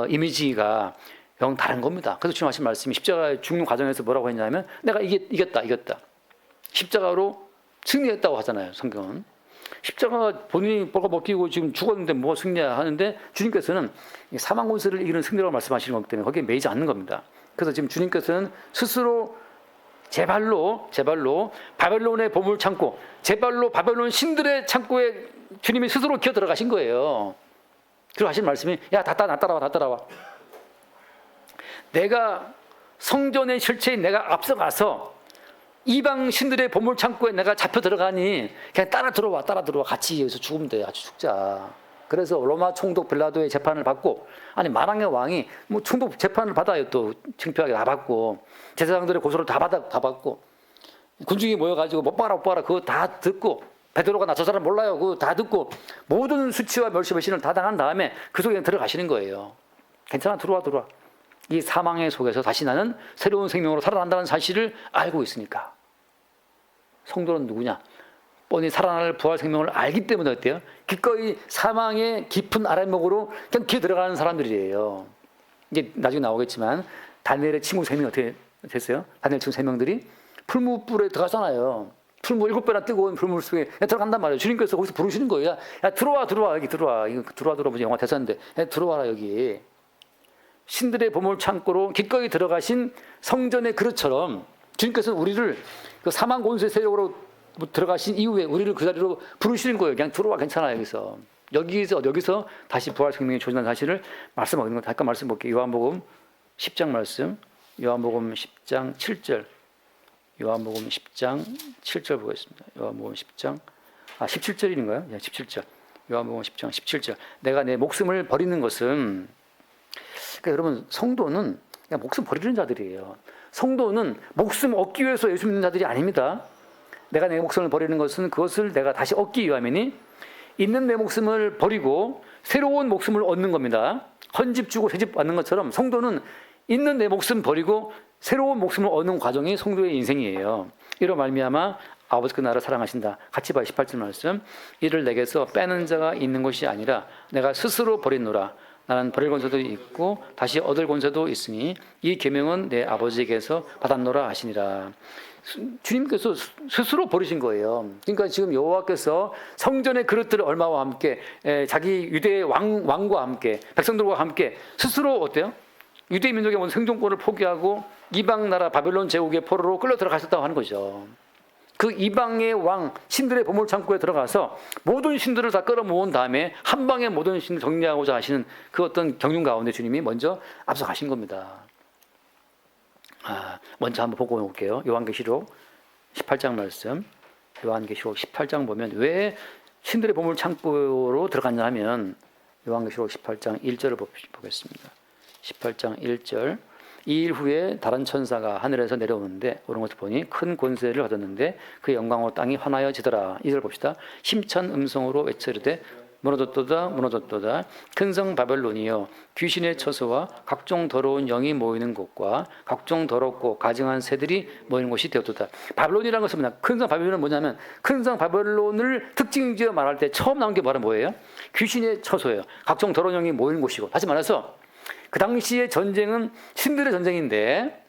이미지가 영 다른 겁니다. 그래서 주님 하신 말씀이 십자가에 죽는 과정에서 뭐라고 했냐면 내가 이겼다. 십자가로 승리했다고 하잖아요. 성경은. 십자가가 본인이 뻘거 벗기고 지금 죽었는데 뭐 승리야 하는데 주님께서는 사망 권세를 이기는 승리라고 말씀하시는 거기 때문에 거기에 매이지 않는 겁니다. 그래서 지금 주님께서는 스스로 제 발로 바벨론의 보물 창고, 제 발로 바벨론 신들의 창고에 주님이 스스로 기어 들어가신 거예요. 그리고 하신 말씀이 야 다 따라와. 내가 성전의 실체인 내가 앞서가서 이방 신들의 보물 창고에 내가 잡혀 들어가니 그냥 따라 들어와 같이 여기서 죽으면 돼. 같이 죽자. 그래서 로마 총독 빌라도의 재판을 받고 아니 만왕의 왕이 총독 재판을 받아요. 또 창피하게 다 받고 제사장들의 고소를 다 받고 군중이 모여가지고 못 봐라 그거 다 듣고 베드로가 나 저 사람 몰라요. 그거 다 듣고 모든 수치와 멸시 배신을 다 당한 다음에 그 속에 들어가시는 거예요. 괜찮아 들어와. 이 사망의 속에서 다시 나는 새로운 생명으로 살아난다는 사실을 알고 있으니까. 성도는 누구냐? 뻔히 살아날 부활 생명을 알기 때문에 어때요? 기꺼이 사망의 깊은 아랫목으로 그냥 기어 들어가는 사람들이에요. 이게 나중에 나오겠지만 다니엘의 친구 3명이 어떻게 됐어요? 다니엘 친구 3명들이 풀무불에 들어가잖아요. 풀무 7배나 뜨거운 풀무 속에 들어간단 말이에요. 주님께서 거기서 부르시는 거예요. 야 들어와 여기 들어와. 이거 들어와 영화 대사인데 들어와라 여기. 신들의 보물 창고로 기꺼이 들어가신 성전의 그릇처럼 주님께서는 우리를 그 사망 권세 세력으로 들어가신 이후에 우리를 그 자리로 부르시는 거예요. 그냥 들어와 괜찮아 여기서 다시 부활 생명이 조진다는 사실을 말씀하는 거 잠깐 말씀 볼게요. 요한복음 10장 말씀. 요한복음 10장 7절. 요한복음 10장 7절 보겠습니다. 요한복음 10장 17절인가요? 17절. 요한복음 10장 17절. 내가 내 목숨을 버리는 것은 그러니까 여러분 성도는 그냥 목숨 버리는 자들이에요. 성도는 목숨 얻기 위해서 예수 믿는 자들이 아닙니다. 내가 내 목숨을 버리는 것은 그것을 내가 다시 얻기 위함이니 있는 내 목숨을 버리고 새로운 목숨을 얻는 겁니다. 헌집 주고 새집 받는 것처럼 성도는 있는 내 목숨 버리고 새로운 목숨을 얻는 과정이 성도의 인생이에요. 이로 말미암아 아버지께 나를 사랑하신다. 같이 봐요. 18절 말씀. 이를 내게서 빼는 자가 있는 것이 아니라 내가 스스로 버리노라. 나는 버릴 권세도 있고 다시 얻을 권세도 있으니 이 계명은 내 아버지에게서 받았노라 하시니라. 주님께서 스스로 버리신 거예요. 그러니까 지금 여호와께서 성전의 그릇들을 얼마와 함께 자기 유대 왕과 함께 백성들과 함께 스스로 어때요? 유대 민족의 온 생존권을 포기하고 이방 나라 바벨론 제국의 포로로 끌려 들어가셨다고 하는 거죠. 그 이방의 왕 신들의 보물 창고에 들어가서 모든 신들을 다 끌어모은 다음에 한 방에 모든 신을 정리하고자 하시는 그 어떤 경륜 가운데 주님이 먼저 앞서가신 겁니다. 먼저 한번 보고 올게요. 요한계시록 18장 말씀. 요한계시록 18장 보면 왜 신들의 보물 창고로 들어갔냐 하면 요한계시록 18장 1절을 보겠습니다. 18장 1절. 이 일 후에 다른 천사가 하늘에서 내려오는데 오는 것을 보니 큰 권세를 얻었는데 그 영광으로 땅이 환하여지더라. 이절 봅시다. 힘찬 음성으로 외치르되 무너졌도다 무너졌도다. 큰 성 바벨론이여 귀신의 처소와 각종 더러운 영이 모이는 곳과 각종 더럽고 가증한 새들이 모이는 곳이 되었도다. 바벨론이라는 것은 뭐냐? 큰 성 바벨론은 뭐냐면 큰 성 바벨론을 특징지어 말할 때 처음 나온 게 바로 뭐예요? 귀신의 처소예요. 각종 더러운 영이 모이는 곳이고, 다시 말해서 그 당시의 전쟁은 신들의 전쟁인데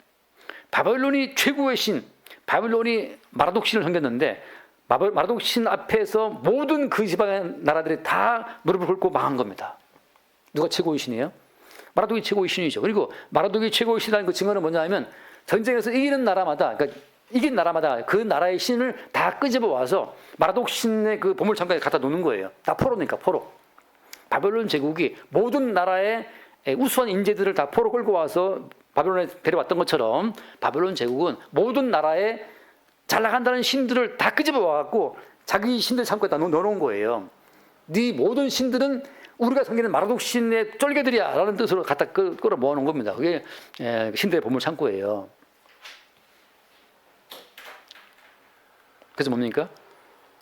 바벨론이 최고의 신, 바벨론이 마라독 신을 섬겼는데 마라독 신 앞에서 모든 그 지방의 나라들이 다 무릎을 꿇고 망한 겁니다. 누가 최고의 신이에요? 마라독이 최고의 신이죠. 그리고 마라독이 최고의 신이라는 그 증거는 뭐냐 하면 전쟁에서 이기는 나라마다, 그러니까 이긴 나라마다 그 나라의 신을 다 끄집어 와서 마라독 신의 그 보물창고에 갖다 놓는 거예요. 다 포로니까 포로. 바벨론 제국이 모든 나라의 우수한 인재들을 다 포로 끌고 와서 바벨론에 데려왔던 것처럼 바벨론 제국은 모든 나라에 잘 나간다는 신들을 다 끄집어 와갖고 자기 신들 창고에다 넣어놓은 거예요. 네 모든 신들은 우리가 섬기는 마라독 신의 쫄개들이야 라는 뜻으로 갖다 끌어 모아놓은 겁니다. 그게 신들의 보물 창고예요. 그래서 뭡니까?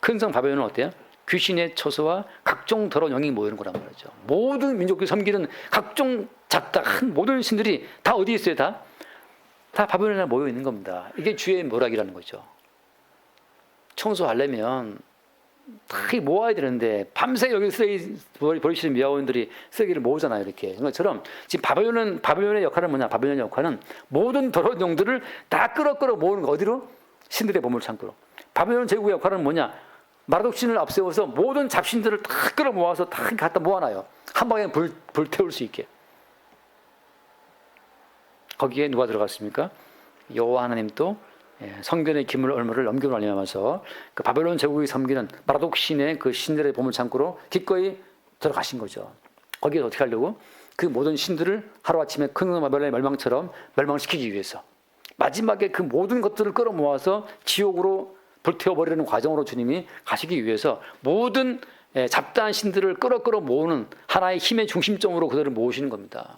큰 성 바벨론은 어때요? 귀신의 처소와 각종 더러운 영이 모이는 거란 말이죠. 모든 민족들이 섬기는 각종 작다한 모든 신들이 다 어디 있어요? 다 바벨론에 모여 있는 겁니다. 이게 주의 묘락이라는 거죠. 청소하려면 다 모아야 되는데 밤새 여기 쓰레기 버리시는 미화원들이 쓰레기를 모으잖아요. 이렇게. 그것처럼 지금 바벨론의 역할은 뭐냐? 바벨론의 역할은 모든 더러운 영들을 다 끌어 모으는 거. 어디로? 신들의 보물 창고로. 바벨론 제국의 역할은 뭐냐? 마라독 신을 앞세워서 모든 잡신들을 다 끌어 모아서 다 갖다 모아놔요. 한 방에 불 태울 수 있게. 거기에 누가 들어갔습니까? 여호와 하나님도 성전의 기물 얼마를 넘기고 알려면서 그 바벨론 제국이 섬기는 마라독 신의 그 신들의 보물 창고로 기꺼이 들어가신 거죠. 거기에 어떻게 하려고? 그 모든 신들을 하루아침에 큰 바벨론의 멸망처럼 멸망시키기 위해서 마지막에 그 모든 것들을 끌어 모아서 지옥으로 불태워버리는 과정으로 주님이 가시기 위해서 모든 잡다한 신들을 끌어 모으는 하나의 힘의 중심점으로 그들을 모으시는 겁니다.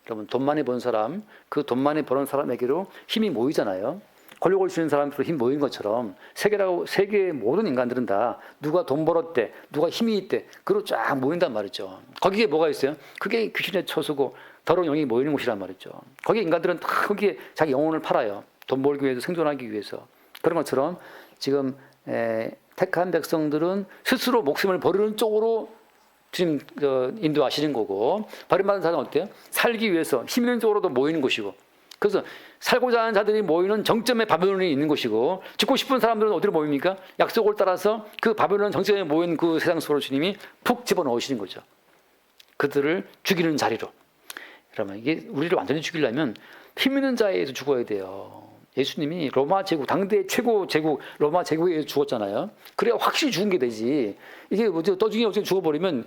여러분, 돈 많이 번 사람, 그 돈 많이 버는 사람에게로 힘이 모이잖아요. 권력을 주는 사람으로 힘 모인 것처럼 세계의 모든 인간들은 다 누가 돈 벌었대, 누가 힘이 있대, 그로 쫙 모인단 말이죠. 거기에 뭐가 있어요? 그게 귀신의 처소고 더러운 영이 모이는 곳이란 말이죠. 거기에 인간들은 다 거기에 자기 영혼을 팔아요. 돈 벌기 위해서, 생존하기 위해서. 그런 것처럼 지금 택한 백성들은 스스로 목숨을 버리는 쪽으로 주님 인도하시는 거고, 버림받은 자는 어때요? 살기 위해서 힘 있는 쪽으로도 모이는 곳이고, 그래서 살고자 하는 자들이 모이는 정점에 바벨론이 있는 곳이고, 죽고 싶은 사람들은 어디로 모입니까? 약속을 따라서 그 바벨론 정점에 모인 그 세상 속으로 주님이 푹 집어넣으시는 거죠. 그들을 죽이는 자리로. 그러면 이게 우리를 완전히 죽이려면 힘 있는 자에 의해서 죽어야 돼요. 예수님이 로마 제국, 당대 최고 제국 로마 제국에 의해서 죽었잖아요. 그래야 확실히 죽은 게 되지. 이게 뭐 떠중에 어떻게 죽어버리면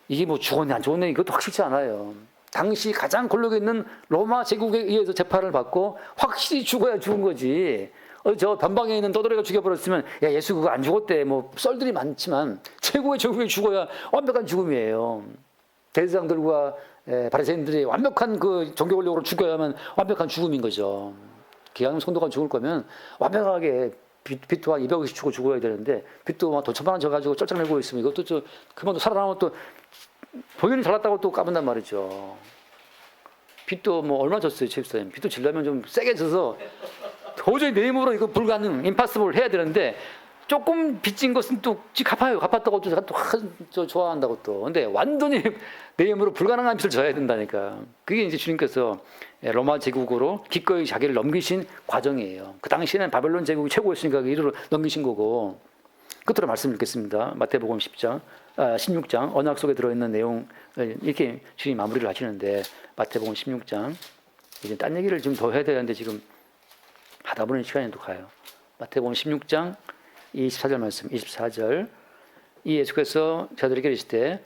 이게 뭐 죽었네 안 죽었네 이것도 확실치 않아요. 당시 가장 권력이 있는 로마 제국에 의해서 재판을 받고 확실히 죽어야 죽은 거지. 저 변방에 있는 떠돌이가 죽여버렸으면 야 예수 그거 안 죽었대 뭐 썰들이 많지만 최고의 제국에 죽어야 완벽한 죽음이에요. 대제사장들과 바리새인들이 완벽한 그 종교 권력으로 죽어야만 완벽한 죽음인 거죠. 기왕 성도가 죽을 거면 완벽하게 빚도 한 200억씩 주고 죽어야 되는데 빚도 막 돈 1,000만 원 져가지고 쩔쩔매고 있으면 이것도 그만도 살아나면 또 본인이 잘났다고 또 까분단 말이죠. 빚도 뭐 얼마 졌어요, 집사님. 빚도 질려면 좀 세게 져서 도저히 내 힘으로 이거 불가능, 임파서블 해야 되는데 조금 빚진 것은 또 갚아요. 갚았다고 또 좋아한다고 또. 근데 완전히 내 힘으로 불가능한 빚을 져야 된다니까. 그게 이제 주님께서 로마 제국으로 기꺼이 자기를 넘기신 과정이에요. 그 당시에는 바벨론 제국이 최고였으니까 이리로 넘기신 거고. 끝으로 말씀 읽겠습니다. 마태복음 16장 언약 속에 들어있는 내용 이렇게 주님 마무리를 하시는데 마태복음 16장 이제 딴 얘기를 좀 더 해야 되는데 지금 하다 보니 시간이 또 가요. 마태복음 16장 24절 말씀, 24절. 이 예수께서 저들에게 이르시되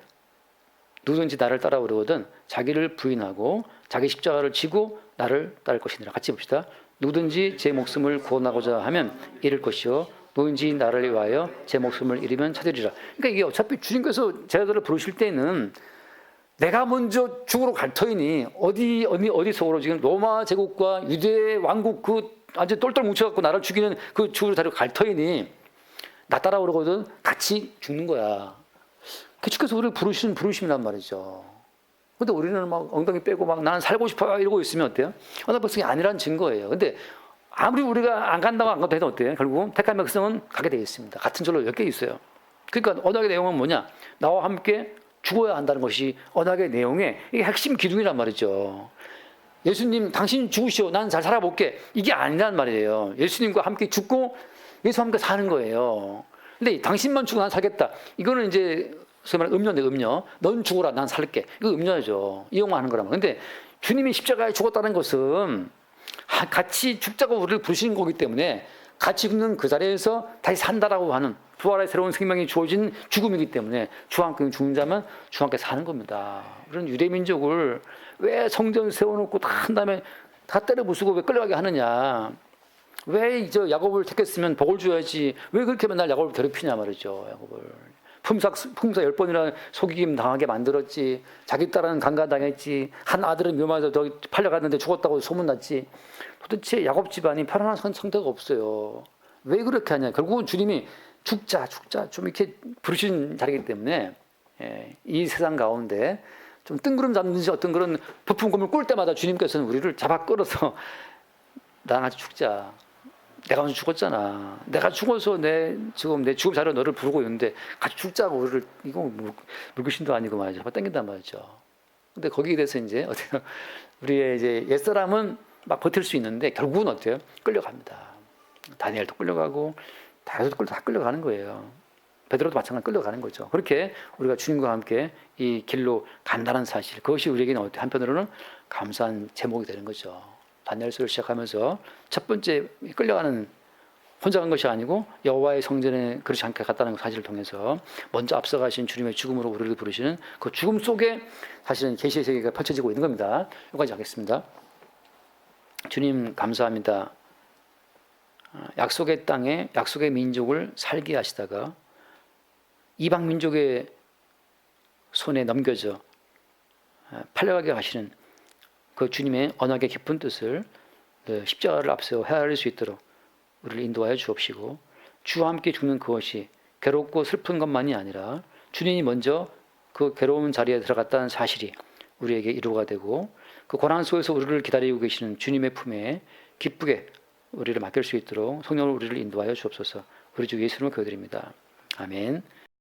누구든지 나를 따라오려거든 자기를 부인하고 자기 십자가를 지고 나를 따를 것이니라. 같이 봅시다. 누구든지 제 목숨을 구원하고자 하면 잃을 것이요 누구든지 나를 위하여 제 목숨을 잃으면 찾으리라. 그러니까 이게 어차피 주님께서 제자들을 부르실 때는 내가 먼저 죽으러 갈 터이니 어디 속으로 지금 로마 제국과 유대 왕국 그 아주 똘똘 뭉쳐갖고 나를 죽이는 그 죽으러 다리고 갈 터이니 나 따라오려거든 같이 죽는 거야. 그 주께서 우리를 부르시는 부르심이란 말이죠. 근데 우리는 막 엉덩이 빼고 막 나는 살고 싶어요 이러고 있으면 어때요? 언약 백성이 아니라는 증거예요. 근데 아무리 우리가 안 간다고 안 가도 해도 어때요? 결국은 택한 백성은 가게 되어 있습니다. 같은 절로 몇 개 있어요. 그러니까 언약의 내용은 뭐냐? 나와 함께 죽어야 한다는 것이 언약의 내용의 이게 핵심 기둥이란 말이죠. 예수님 당신 죽으시오 난 잘 살아볼게 이게 아니란 말이에요. 예수님과 함께 죽고 예수와 함께 사는 거예요. 근데 당신만 죽고 난 살겠다 이거는 이제 소위 말하는 음료인데 음료. 넌 죽어라 난 살게 이거 음료죠. 이용하는 거란 말이에요. 근데 주님이 십자가에 죽었다는 것은 같이 죽자고 우리를 부르시는 거기 때문에 같이 죽는 그 자리에서 다시 산다라고 하는 부활의 새로운 생명이 주어진 죽음이기 때문에 주와 함께 죽는 자면 주와 함께 사는 겁니다. 그런 유대민족을 왜 성전 세워놓고 다 한 다음에 다 때려 부수고 왜 끌려가게 하느냐. 왜 이제 야곱을 택했으면 복을 줘야지 왜 그렇게 맨날 야곱을 괴롭히냐 말이죠. 야곱을 품사 10번이나 속이김 당하게 만들었지. 자기 딸은 강간당했지. 한 아들은 묘마에서 팔려갔는데 죽었다고 소문났지. 도대체 야곱 집안이 편안한 상태가 없어요. 왜 그렇게 하냐. 결국은 주님이 죽자 좀 이렇게 부르신 자리이기 때문에 이 세상 가운데 좀 뜬구름 잡는지 어떤 그런 부푼 꿈을 꿀 때마다 주님께서는 우리를 잡아 끌어서 나랑 같이 죽자. 내가 먼저 죽었잖아. 내가 죽어서 지금 내 죽음 자리로 너를 부르고 있는데 같이 죽자고 우리를 이거 물귀신도 아니고 말이죠. 땡긴단 말이죠. 근데 거기에 대해서 이제 어때요? 우리의 이제 옛사람은 막 버틸 수 있는데 결국은 어때요? 끌려갑니다. 다니엘도 끌려가고 다 끌려가는 거예요. 베드로도 마찬가지로 끌려가는 거죠. 그렇게 우리가 주님과 함께 이 길로 간다는 사실 그것이 우리에게는 어때 한편으로는 감사한 제목이 되는 거죠. 다니엘서를 시작하면서 첫 번째 끌려가는 혼자 간 것이 아니고 여호와의 성전에 그렇지 않게 갔다는 사실을 통해서 먼저 앞서가신 주님의 죽음으로 우리를 부르시는 그 죽음 속에 사실은 계시의 세계가 펼쳐지고 있는 겁니다. 여기까지 하겠습니다. 주님 감사합니다. 약속의 땅에 약속의 민족을 살게 하시다가 이방 민족의 손에 넘겨져 팔려가게 하시는 그 주님의 언약의 깊은 뜻을 십자가를 앞세워 헤아릴 수 있도록 우리를 인도하여 주옵시고 주와 함께 죽는 그것이 괴롭고 슬픈 것만이 아니라 주님이 먼저 그 괴로운 자리에 들어갔다는 사실이 우리에게 이루어가 되고 그 고난 속에서 우리를 기다리고 계시는 주님의 품에 기쁘게 우리를 맡길 수 있도록 성령으로 우리를 인도하여 주옵소서. 우리 주 예수님을 기도드립니다. 아멘.